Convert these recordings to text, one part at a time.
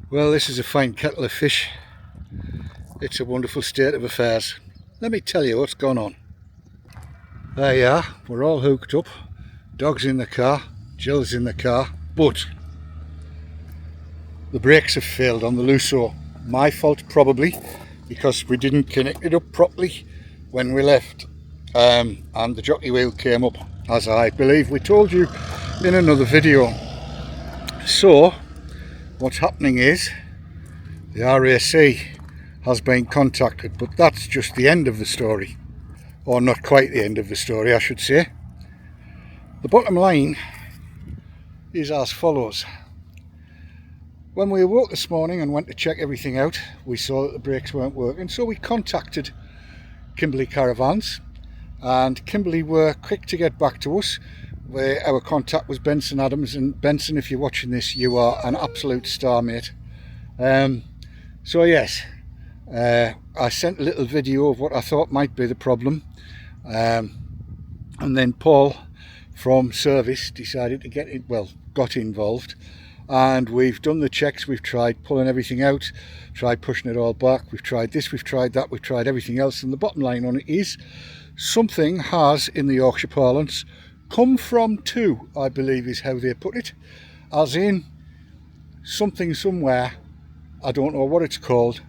Well, this is a fine kettle of fish. It's a wonderful state of affairs. Let me tell you what's gone on. There you are, we're all hooked up. Dog's in the car, Jill's in the car, but the brakes have failed on the Luso. My fault probably, because we didn't connect it up properly when we left. And the jockey wheel came up, as I believe we told you in another video. So what's happening is the RAC has been contacted, but that's just the end of the story, or not quite the end of the story, I should say. The bottom line is as follows. When we awoke this morning and went to check everything out, we saw that the brakes weren't working, so we contacted Kimberley Caravans, and Kimberley were quick to get back to us. Our contact was Benson Adams, and Benson, if you're watching this, you are an absolute star, mate. So yes, I sent a little video of what I thought might be the problem, and then Paul from service decided to got involved, and we've done the checks. We've tried pulling everything out, tried pushing it all back, we've tried this, we've tried that, we've tried everything else, and the bottom line on it is something has, in the Yorkshire parlance, come from two, I believe is how they put it, as in something somewhere, I don't know what it's called,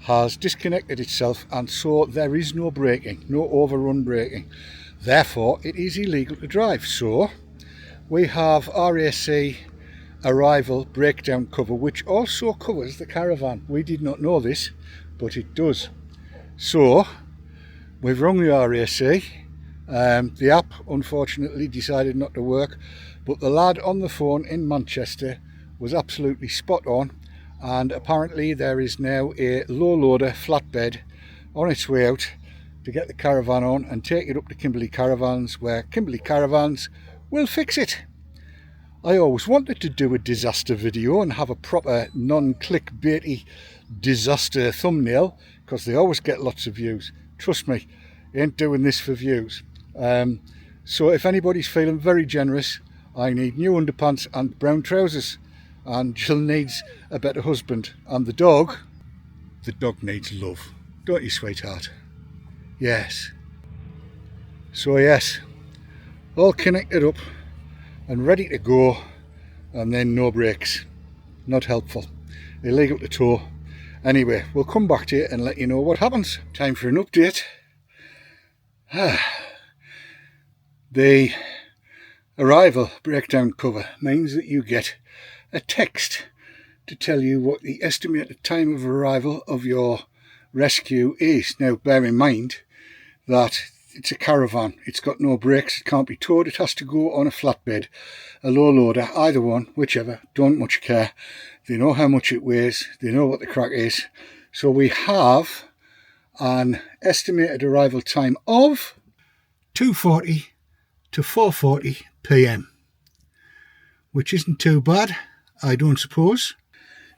has disconnected itself, and so there is no braking, no overrun braking. Therefore it is illegal to drive. So we have RAC arrival breakdown cover, which also covers the Caravan. We did not know this, but it does. So we've rung the RAC. The app unfortunately decided not to work, but the lad on the phone in Manchester was absolutely spot on, and apparently there is now a low loader flatbed on its way out to get the Caravan on and take it up to Kimberley Caravans, where Kimberley Caravans will fix it. I always wanted to do a disaster video and have a proper non-clickbaity disaster thumbnail, because they always get lots of views. Trust me, ain't doing this for views. So if anybody's feeling very generous, I need new underpants and brown trousers, and Jill needs a better husband, and the dog needs love, don't you, sweetheart? Yes. So yes, all connected up and ready to go, and then no brakes. Not helpful. Illegal to tow. Anyway, we'll come back to you and let you know what happens. Time for an update. The arrival breakdown cover means that you get a text to tell you what the estimated time of arrival of your rescue is. Now bear in mind that it's a Caravan, it's got no brakes, it can't be towed, it has to go on a flatbed, a low loader, either one, whichever, don't much care. They know how much it weighs, they know what the crack is. So we have an estimated arrival time of 2:40 to 4:40 PM, which isn't too bad, I don't suppose,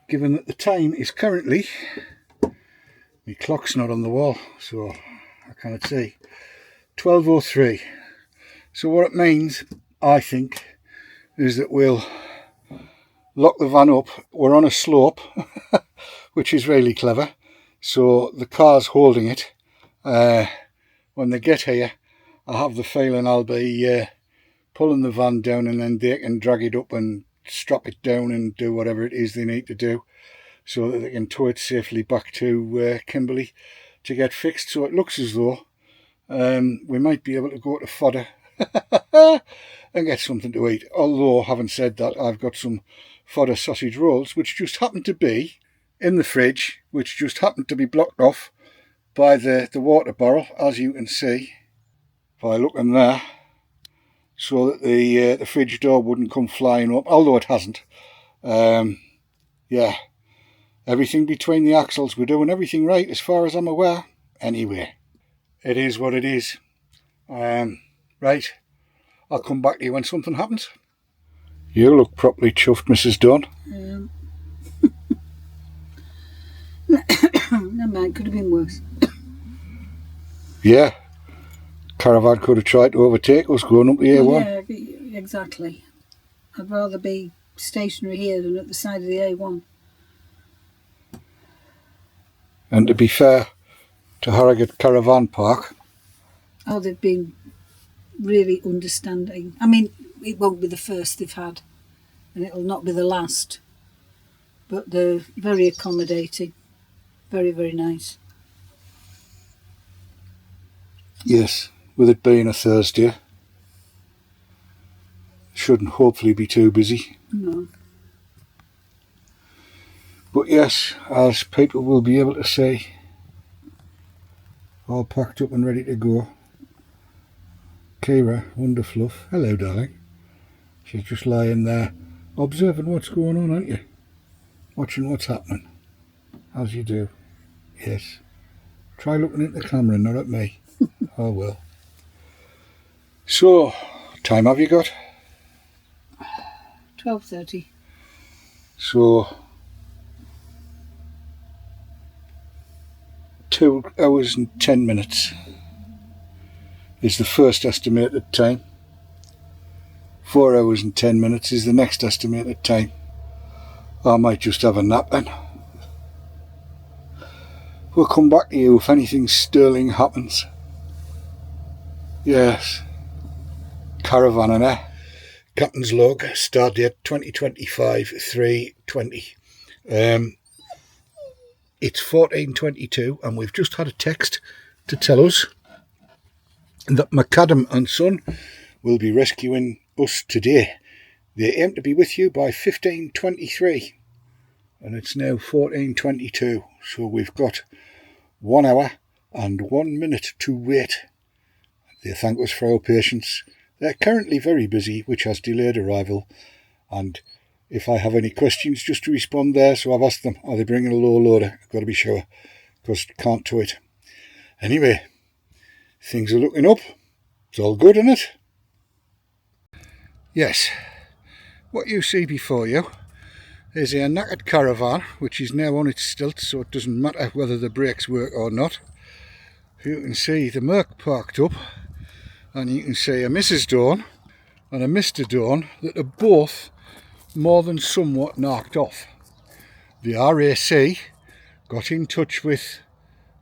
given that the time is currently, my clock's not on the wall so I cannot see, 12:03. So what it means, I think, is that we'll lock the van up. We're on a slope which is really clever, so the car's holding it. When they get here, I have the feeling I'll be pulling the van down, and then they can drag it up and strap it down and do whatever it is they need to do, so that they can tow it safely back to Kimberley to get fixed. So it looks as though we might be able to go to fodder and get something to eat. Although, having said that, I've got some fodder sausage rolls which just happen to be in the fridge, which just happen to be blocked off by the water barrel, as you can see by looking there, so that the fridge door wouldn't come flying up, although it hasn't. Yeah, everything between the axles, we're doing everything right as far as I'm aware. Anyway, it is what it is. Right, I'll come back to you when something happens. You look properly chuffed, Mrs. Dunn. Never mind, could have been worse. Yeah, Caravan could have tried to overtake us going up the A1. Yeah, exactly. I'd rather be stationary here than at the side of the A1. And to be fair to Harrogate Caravan Park, oh, they've been really understanding. I mean, it won't be the first they've had, and it'll not be the last, but they're very accommodating. Very, very nice. yes, with it being a Thursday, shouldn't hopefully be too busy. No. But yes, as people will be able to see, all packed up and ready to go. Kira, Wonderfluff, hello darling. She's just lying there observing what's going on, aren't you? Watching what's happening. As you do. Yes. Try looking at the camera, not at me. Oh well. So, time have you got? 12:30. So, 2 hours and 10 minutes is the first estimated time. 4 hours and 10 minutes is the next estimated time. I might just have a nap then. We'll come back to you if anything sterling happens. Yes. Caravan and Captain's log, start date 2025-3/20. It's 14:22 and we've just had a text to tell us that McAdam and Son will be rescuing us today. They aim to be with you by 15:23 and it's now 14:22, so we've got 1 hour and 1 minute to wait. They thank us for our patience. They're currently very busy, which has delayed arrival, and if I have any questions just to respond there, so I've asked them, are they bringing a low loader? I've got to be sure, because can't tow it. Anyway, things are looking up. It's all good, isn't it? Yes, what you see before you is a knackered Caravan, which is now on its stilts, so it doesn't matter whether the brakes work or not. You can see the Merc parked up, and you can see a Mrs. Dawn and a Mr. Dawn that are both more than somewhat knocked off. The RAC got in touch with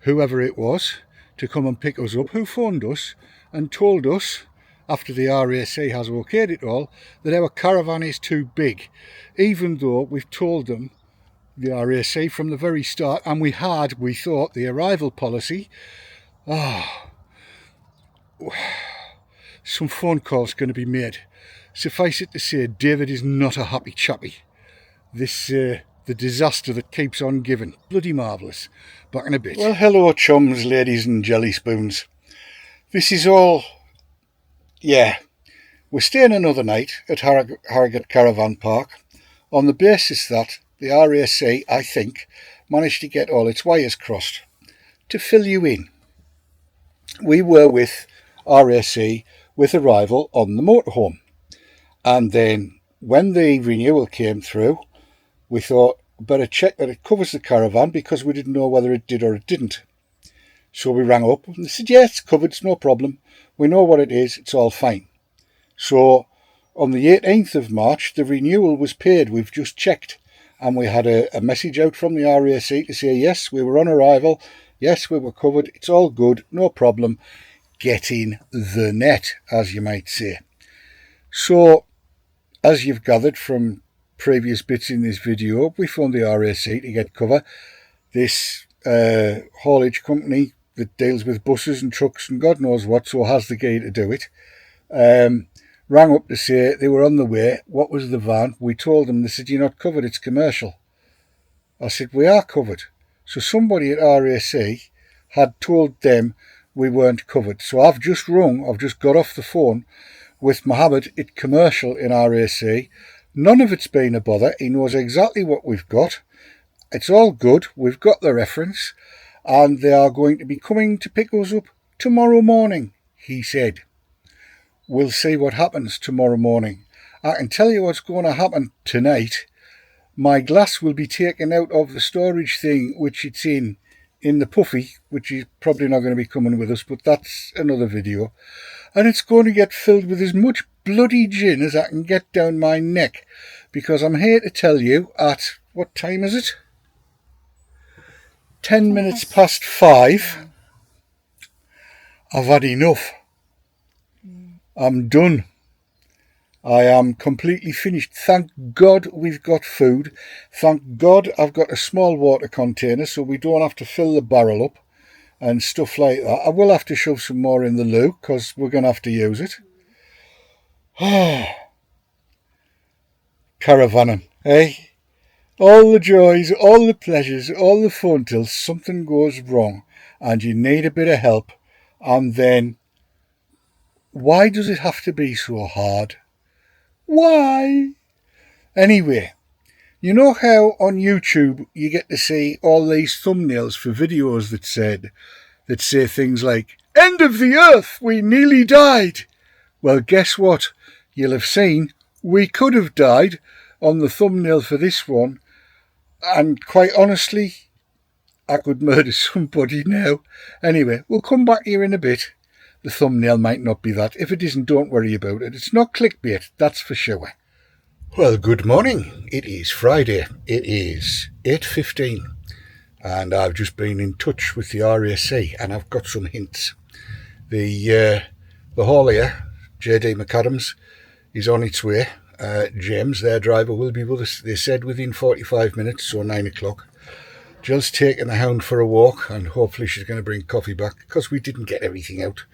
whoever it was to come and pick us up, who phoned us and told us, after the RAC has okayed it all, that our Caravan is too big, even though we've told them, the RAC, from the very start, and we thought, the arrival policy. Some phone calls going to be made. Suffice it to say, David is not a happy chappy. This, the disaster that keeps on giving. Bloody marvellous. Back in a bit. Well, hello chums, ladies and jelly spoons. This is all... yeah. We're staying another night at Harrogate Caravan Park on the basis that the RAC, I think, managed to get all its wires crossed. To fill you in, we were with RAC with arrival on the motorhome, and then when the renewal came through, we thought better check that it covers the Caravan, because we didn't know whether it did or it didn't. So we rang up and they said, yeah, it's covered, it's no problem, we know what it is, it's all fine. So on the 18th of March the renewal was paid. We've just checked, and we had a message out from the RAC to say yes, we were on arrival, yes, we were covered, it's all good, no problem. Get in the net, as you might say. So, as you've gathered from previous bits in this video, we phoned the RAC to get cover. This haulage company that deals with buses and trucks and God knows what, so has the gear to do it, rang up to say they were on the way. What was the van? We told them. They said, you're not covered, it's commercial. I said, we are covered. So somebody at RAC had told them we weren't covered. So I've just got off the phone with Mohammed at commercial in RAC. None of it's been a bother. He knows exactly what we've got. It's all good. We've got the reference, and they are going to be coming to pick us up tomorrow morning, he said. We'll see what happens tomorrow morning. I can tell you what's going to happen tonight. My glass will be taken out of the storage thing which it's in the puffy, which is probably not going to be coming with us, but that's another video. And it's going to get filled with as much bloody gin as I can get down my neck, because I'm here to tell you at, what time is it? 10 minutes past 5. I've had enough. I'm done. I am completely finished. Thank God we've got food. Thank God I've got a small water container so we don't have to fill the barrel up and stuff like that. I will have to shove some more in the loo because we're going to have to use it. Caravanning, eh? All the joys, all the pleasures, all the fun till something goes wrong and you need a bit of help. And then, why does it have to be so hard? Why? Anyway, you know how on YouTube you get to see all these thumbnails for videos that say things like, "End of the earth, we nearly died." Well, guess what? You'll have seen we could have died on the thumbnail for this one. And quite honestly, I could murder somebody now. Anyway, we'll come back here in a bit. The thumbnail might not be that. If it isn't, don't worry about it. It's not clickbait, that's for sure. Well, good morning. It is Friday. It is 8:15. And I've just been in touch with the RAC and I've got some hints. The haulier, JD McAdams, is on its way. James, their driver, will be with us, they said, within 45 minutes, so 9 o'clock. Jill's taking the hound for a walk and hopefully she's going to bring coffee back because we didn't get everything out.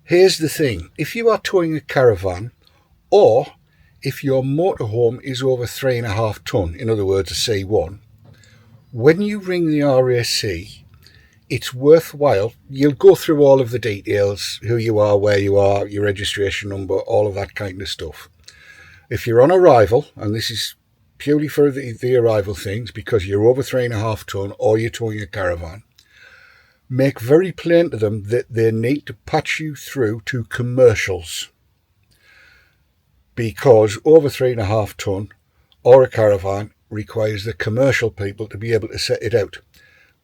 Here's the thing. If you are towing a caravan or if your motorhome is over 3.5 tonne, in other words a C1, when you ring the RAC, it's worthwhile. You'll go through all of the details, who you are, where you are, your registration number, all of that kind of stuff. If you're on arrival, and this is purely for the arrival things, because you're over 3.5 tonne or you're towing a caravan, make very plain to them that they need to patch you through to commercials. Because over 3.5 tonne or a caravan requires the commercial people to be able to set it out.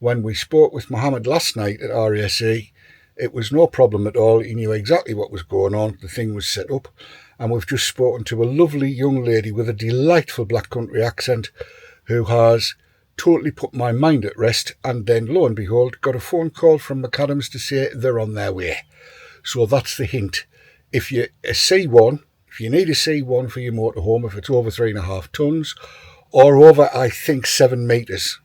When we spoke with Mohammed last night at RAC, it was no problem at all. He knew exactly what was going on. The thing was set up. And we've just spoken to a lovely young lady with a delightful black country accent who has totally put my mind at rest. And then, lo and behold, got a phone call from McAdams to say they're on their way. So that's the hint. If you need a C1 for your motorhome, if it's over 3.5 tonnes, or over, I think, 7 metres.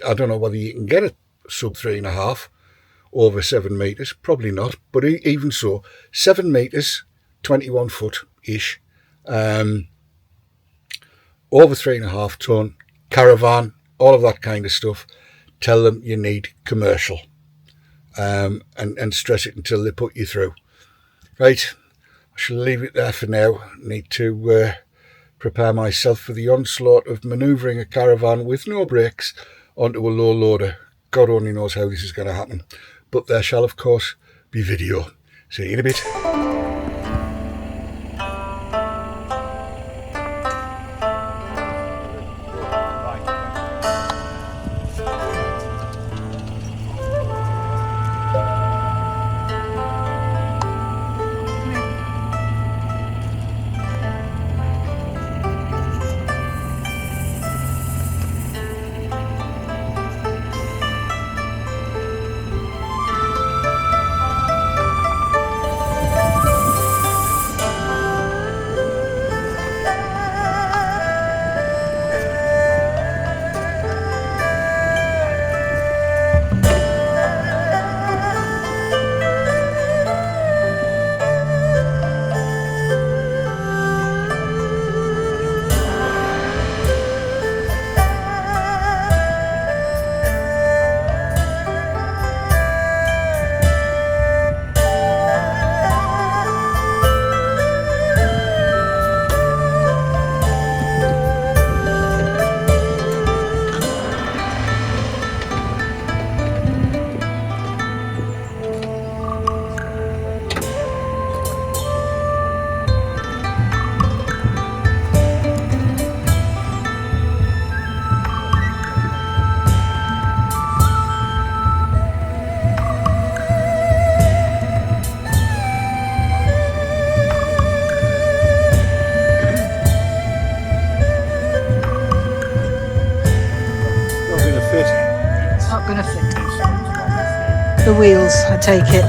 I don't know whether you can get a sub 3.5 over 7 metres, probably not, but even so, 7 metres, 21 foot-ish, over 3.5 tonne, caravan, all of that kind of stuff. Tell them you need commercial, and stress it until they put you through. Right, I shall leave it there for now. Need to prepare myself for the onslaught of manoeuvring a caravan with no brakes onto a low loader. God only knows how this is going to happen. But there shall, of course, be video. See you in a bit. going to fit the wheels, I take it.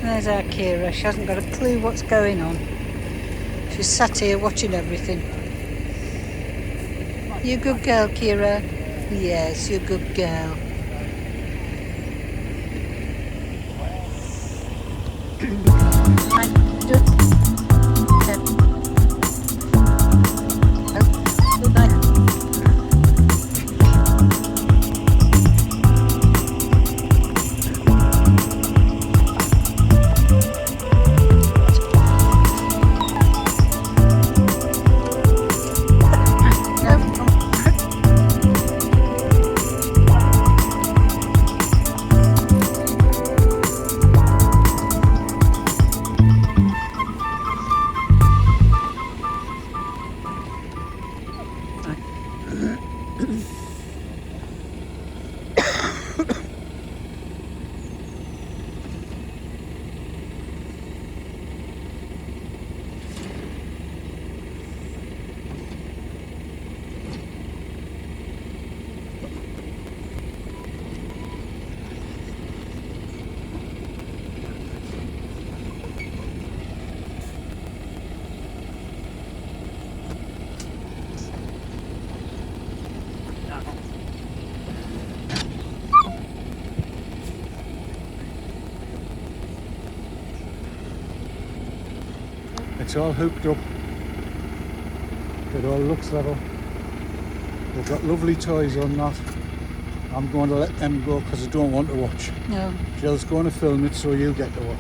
There's our Kira. She hasn't got a clue what's going on. She's sat here watching everything. You good girl, Kira? Yes, you're a good girl. It's all hooked up. It all looks level. We've got lovely toys on that. I'm going to let them go because I don't want to watch. No. Jill's going to film it so you get to watch.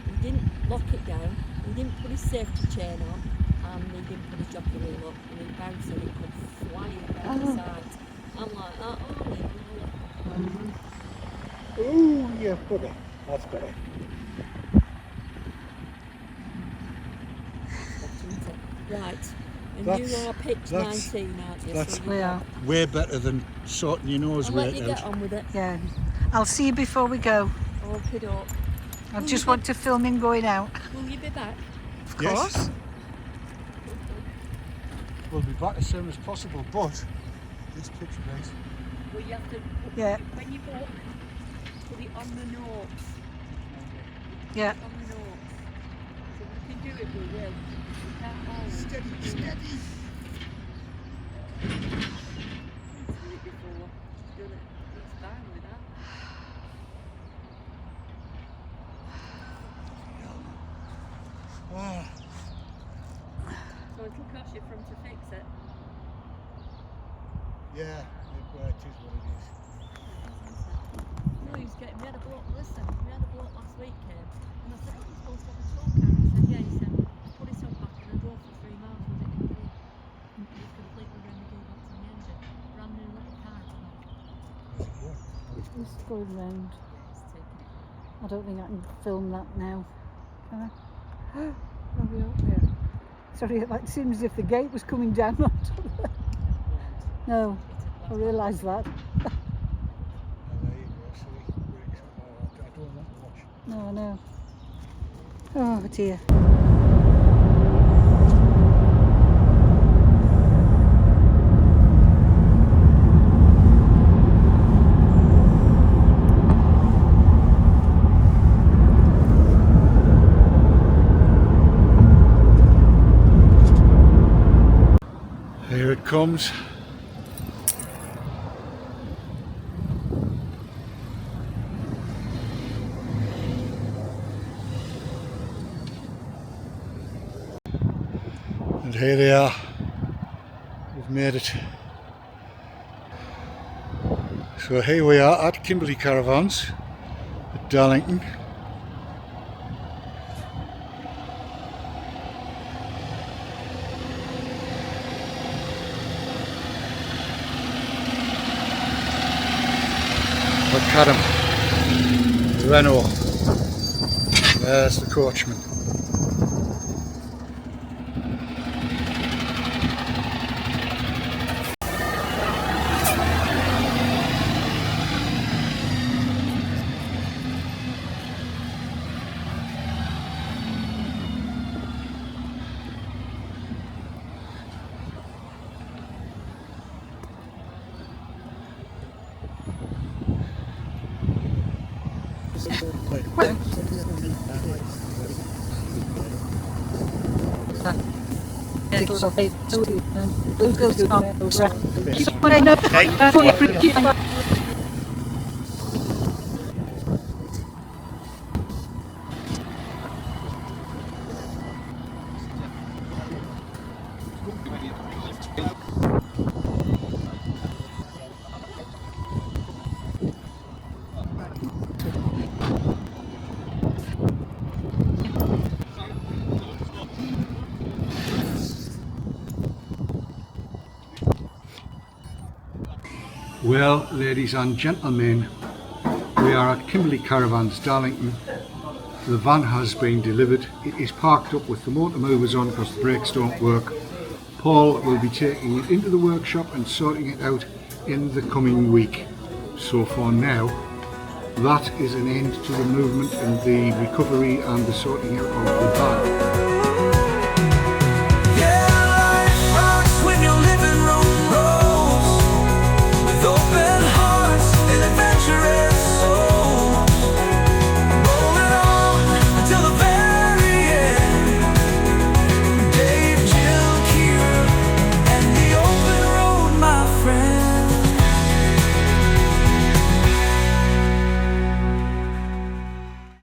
He didn't lock it down, he didn't put his safety chain on, and he didn't put his jockey wheel up, and he bounced and it could fly down the sides. I'm like, Oh, yeah, bugger. That's better. right, and That's- you are pitch that's- 19, aren't you? that's- So We are. Way better than sorting your nose I'll let weight you get out. on with it. Yeah. I'll see you before we go. Okie doke. I just want to film him going out. Will you be back? Of Yes. course. We'll be back as soon as possible, but this picture, guys. Well, you have to, Yeah. when you book, put it on the notes. Yeah. On the notes. So if we can do it, we will. We can't always. Steady. We've done it before. Done it. It's fine with that. Ah, So it'll cost you from to fix it. yeah, it is what it is. No, he was getting, we had a bloke, listen, we had a bloke last week came, and I said, oh, you're supposed to have a tow car. He said, yeah, he said, I put it on back and I drove for 3 miles with it in gear. He completely ran the gearbox and the engine. Brand new little car, it's not. Just going round. It's taken. I don't think I can film that now. Can I? Oh, we are. Yeah. Sorry, it like seems as if the gate was coming down on top of it. No, I realise that. Oh, there you go, see, brakes. Oh, I don't want to watch. No, I know. Oh dear. comes. And here they are. We've made it. So here we are at Kimberley Caravans at Darlington. Caravan, Renault. There's the coachman. Well, ladies and gentlemen, we are at Kimberley Caravans, Darlington. The van has been delivered. It is parked up with the motor movers on because the brakes don't work. Paul will be taking it into the workshop and sorting it out in the coming week. So for now, that is an end to the movement and the recovery and the sorting out of the van.